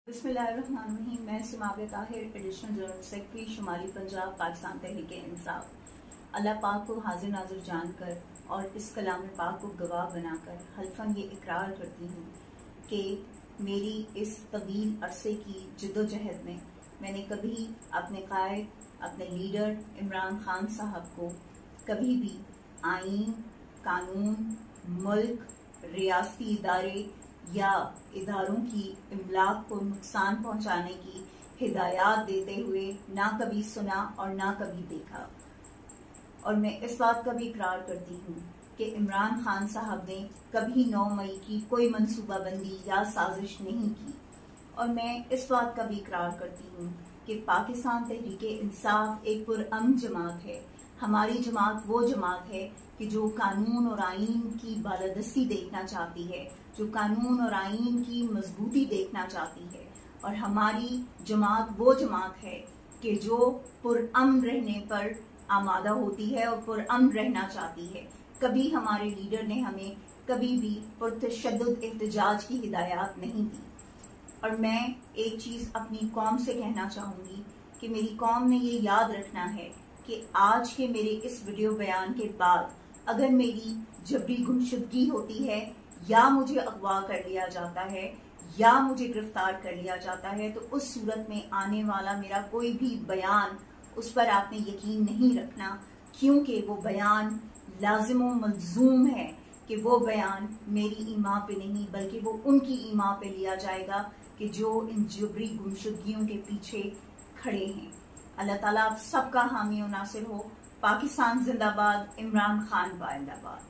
बिस्मिल्लाहिर्रहमानिर्रहीम। मैं Sumabia Tahir, additional general secretary शुमाली पंजाब पाकिस्तान तहरीक-ए-इंसाफ। अल्लाह पाक को हाजिर नाजिर जानकर और इस कलाम पाक को गवाह बनाकर हल्फन ये इकरार करती हूँ कि मेरी इस तवील अरसे की जद्दोजहद में मैंने कभी अपने कायद, अपने लीडर इमरान खान साहब को कभी भी आईन, कानून, मुल्क, रियासती इदारे या इदारों की इमलाक को नुकसान पहुंचाने की हिदायत देते हुए ना कभी सुना और ना कभी देखा। और मैं इस बात का भी इकरार करती हूँ कि इमरान खान साहब ने कभी 9 मई की कोई मंसूबाबंदी या साजिश नहीं की। और मैं इस बात का भी इकरार करती हूँ कि पाकिस्तान तहरीक-ए-इंसाफ एक पुरअमन जमात है। हमारी जमात वो जमात है कि जो कानून और आईन की बालादस्ती देखना चाहती है, जो कानून और आईन की मजबूती देखना चाहती है। और हमारी जमात वो जमात है कि जो पुरअमन रहने पर आमादा होती है और पुरअमन रहना चाहती है। कभी हमारे लीडर ने हमें कभी भी पुरतशद्दुद एहतजाज की हिदायत नहीं दी। और मैं एक चीज अपनी कौम से कहना चाहूंगी कि मेरी कौम ने ये याद रखना है कि आज के मेरे इस वीडियो बयान के बाद अगर मेरी जबरी गुमशुदगी होती है या मुझे अगवा कर लिया जाता है या मुझे गिरफ्तार कर लिया जाता है, तो उस सूरत में आने वाला मेरा कोई भी बयान, उस पर आपने यकीन नहीं रखना, क्योंकि वो बयान लाजिम व मलजूम है कि वो बयान मेरी ईमा पे नहीं बल्कि वो उनकी ईमा पे लिया जाएगा कि जो इन जबरी गुमशुदगियों के पीछे खड़े हैं। अल्लाह ताला आप सबका हामी और नासिर हो। पाकिस्तान जिंदाबाद, इमरान खान जिंदाबाद।